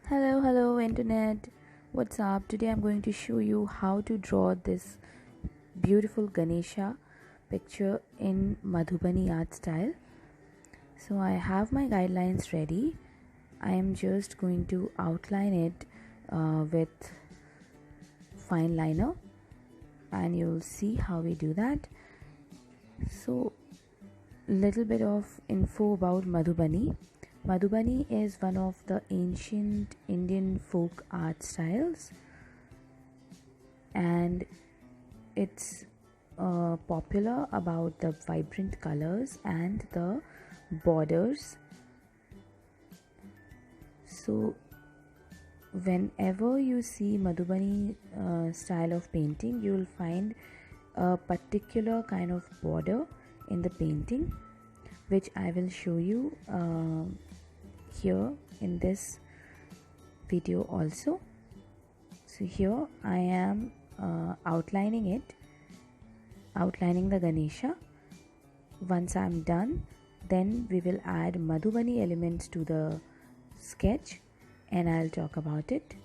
Hello internet. What's up? Today I'm going to show you how to draw this beautiful Ganesha picture in Madhubani art style. So I have my guidelines ready. I am just going to outline it with fine liner, and you'll see how we do that. So little bit of info about Madhubani. Madhubani is one of the ancient Indian folk art styles, and it's popular about the vibrant colors and the borders. So whenever you see Madhubani style of painting, you will find a particular kind of border in the painting, which I will show you here in this video also. So here I am outlining the Ganesha. Once I am done, then we will add Madhubani elements to the sketch and I'll talk about it.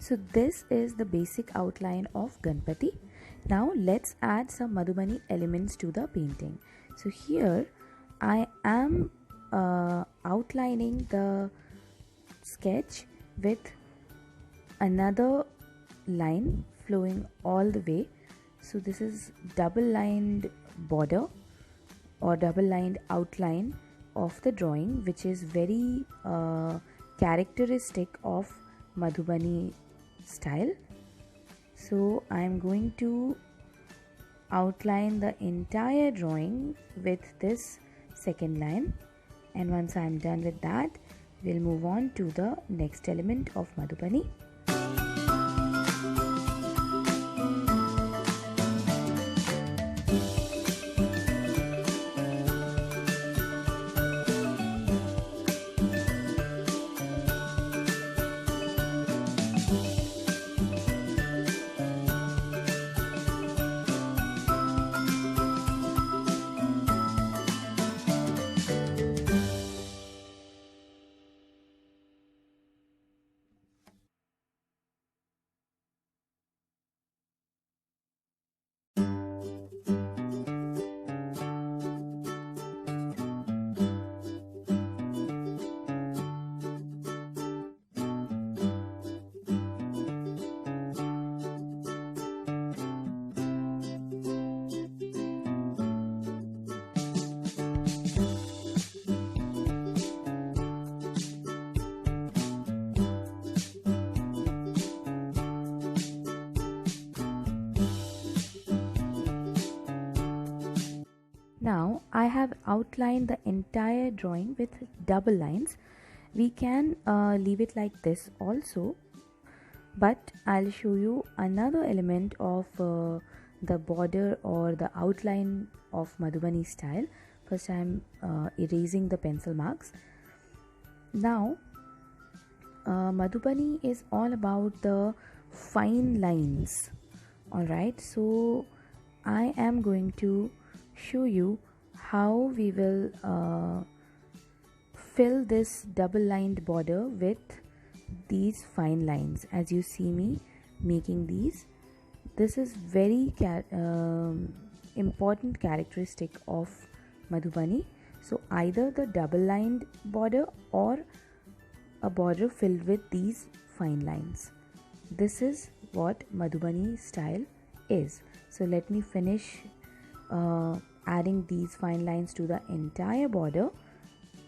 So this is the basic outline of Ganapati. Now let's add some Madhubani elements to the painting. So here I am outlining the sketch with another line flowing all the way. So this is double lined border or double lined outline of the drawing, which is very characteristic of Madhubani style. So I am going to outline the entire drawing with this second line, and once I am done with that, we'll move on to the next element of Madhubani. Now I have outlined the entire drawing with double lines. We can leave it like this also, but I'll show you another element of the border or the outline of Madhubani style. First I'm erasing the pencil marks. Now Madhubani is all about the fine lines. Alright, so I am going to show you how we will fill this double lined border with these fine lines. As you see me making these, this is very important characteristic of Madhubani. So either the double lined border or a border filled with these fine lines. This is what Madhubani style is. So let me finish adding these fine lines to the entire border,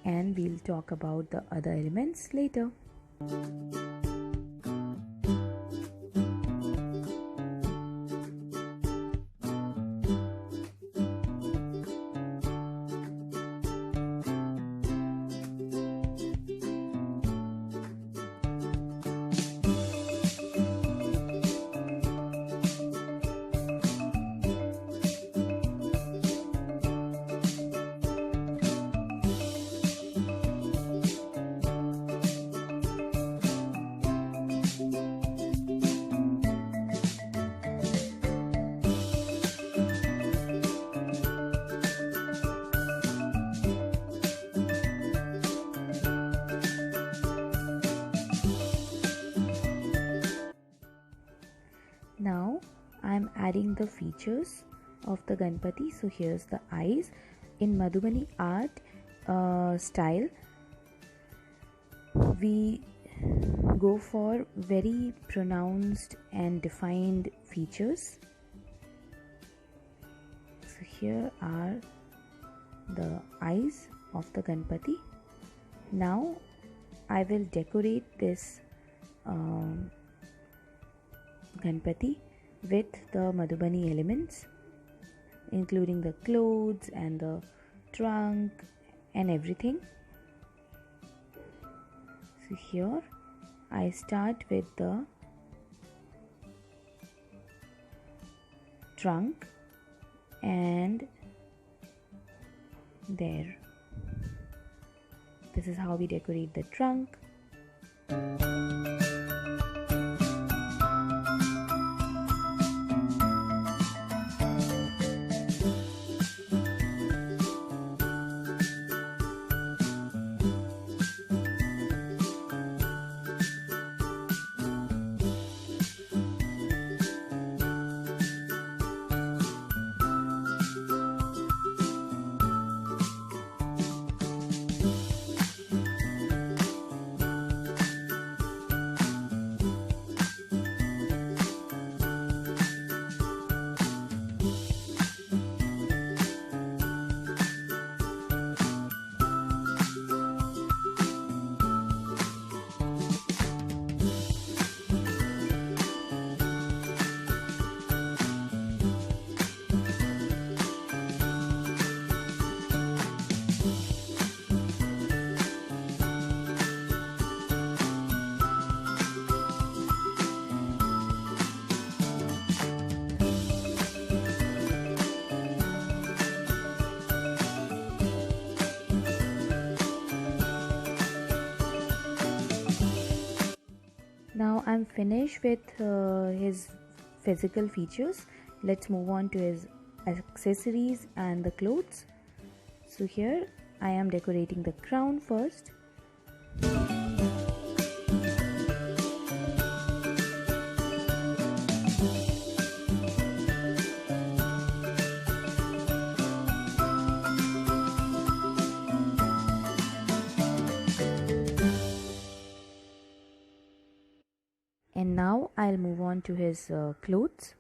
and we'll talk about the other elements later. Now I'm adding the features of the Ganapati. So here's the eyes. In Madhubani art style, we go for very pronounced and defined features. So here are the eyes of the Ganapati. Now I will decorate this Ganapati with the Madhubani elements, including the clothes and the trunk and everything. So here I start with the trunk, and there. This is how we decorate the trunk. Now I'm finished with his physical features. Let's move on to his accessories and the clothes. So here I am decorating the crown first. And now I'll move on to his clothes.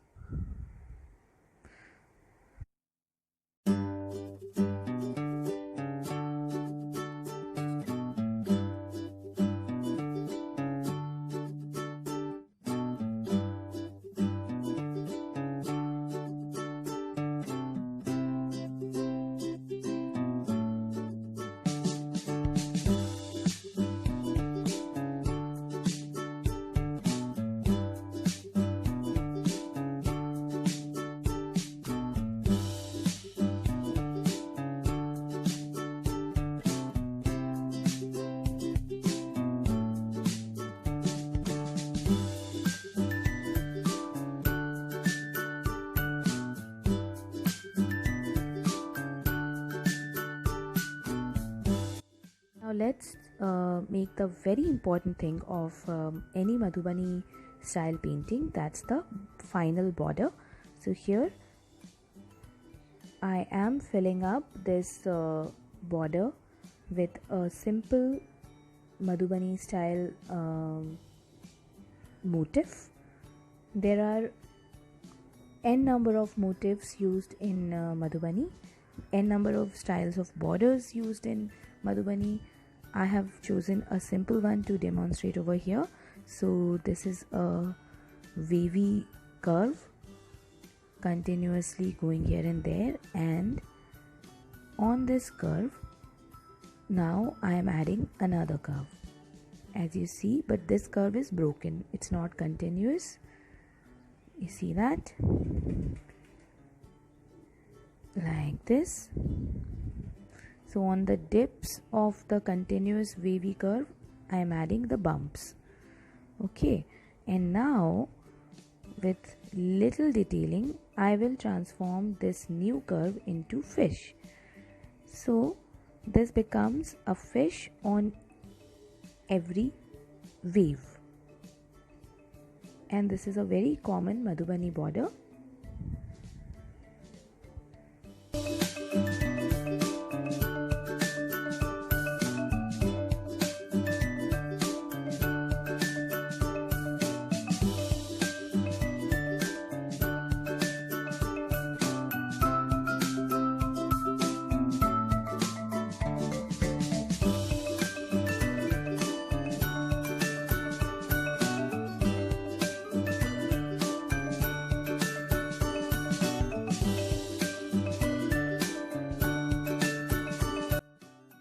let's make the very important thing of any Madhubani style painting, that's the final border. So here I am filling up this border with a simple Madhubani style motif. There are n number of motifs used in Madhubani, n number of styles of borders used in Madhubani. I have chosen a simple one to demonstrate over here. So this is a wavy curve continuously going here and there, and on this curve now I am adding another curve, as you see, but this curve is broken, it's not continuous. You see that? Like this. So on the dips of the continuous wavy curve I am adding the bumps. Okay, and now with little detailing I will transform this new curve into fish. So this becomes a fish on every wave, and this is a very common Madhubani border.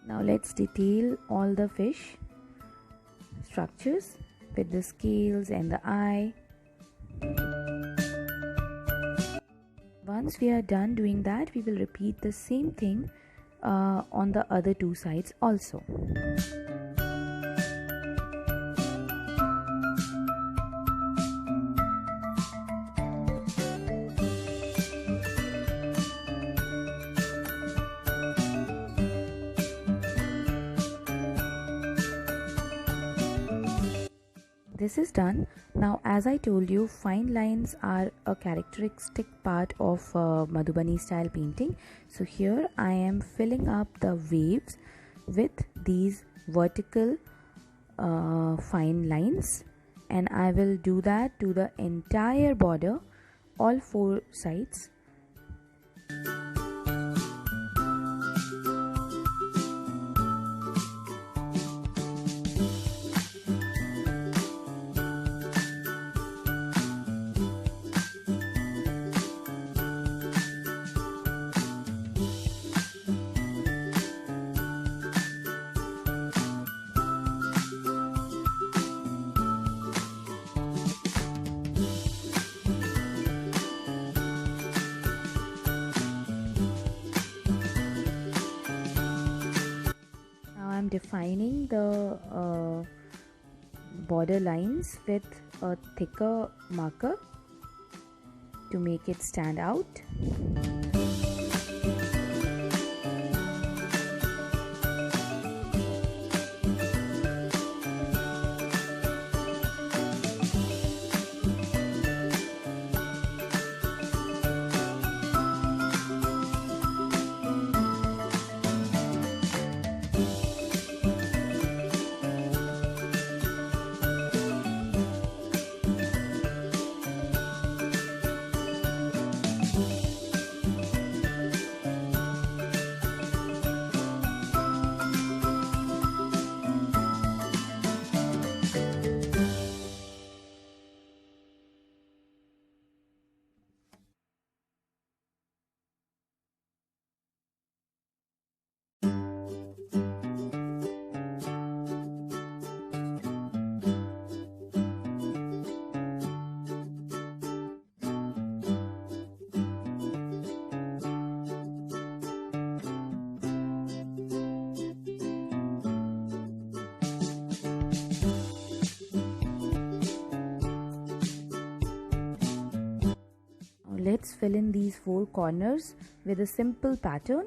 Now let's detail all the fish structures with the scales and the eye. Once we are done doing that, we will repeat the same thing on the other two sides also. This is done. Now, as I told you, fine lines are a characteristic part of Madhubani style painting. So here I am filling up the waves with these vertical fine lines, and I will do that to the entire border, all four sides. I'm defining the border lines with a thicker marker to make it stand out. Let's fill in these four corners with a simple pattern.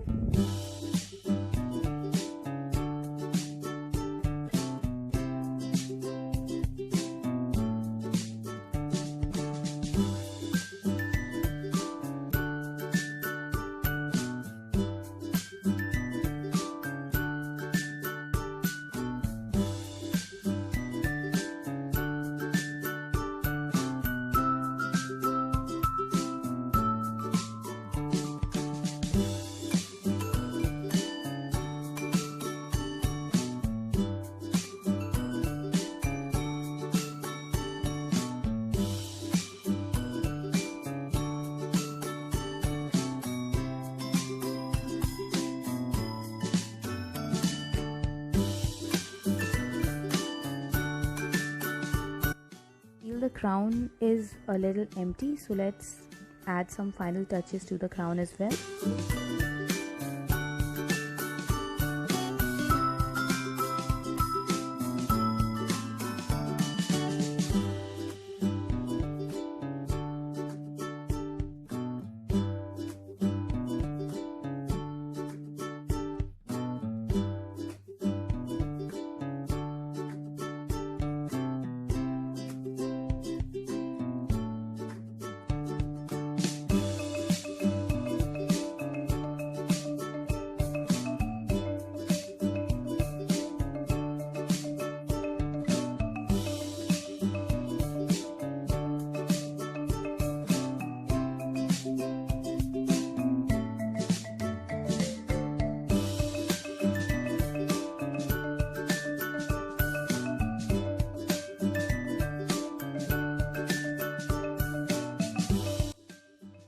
crown is a little empty, so let's add some final touches to the crown as well.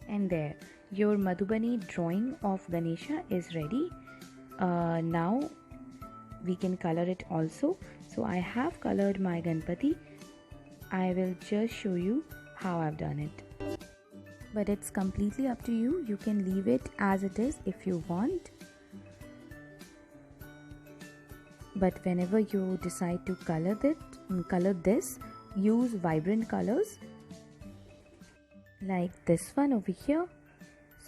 And there, your Madhubani drawing of Ganesha is ready. Now we can color it also. So I have colored my Ganapati. I will just show you how I've done it. But it's completely up to you. You can leave it as it is if you want. But whenever you decide to color this, use vibrant colors like this one over here.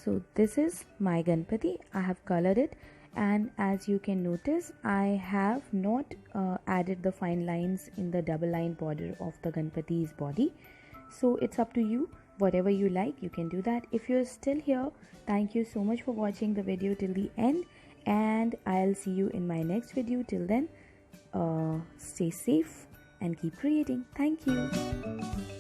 So this is my Ganapati. I have colored it, and as you can notice, I have not added the fine lines in the double line border of the Ganapati's body. So it's up to you. Whatever you like, you can do that. If you're still here, thank you so much for watching the video till the end, and I'll see you in my next video. Till then, stay safe and keep creating. Thank you.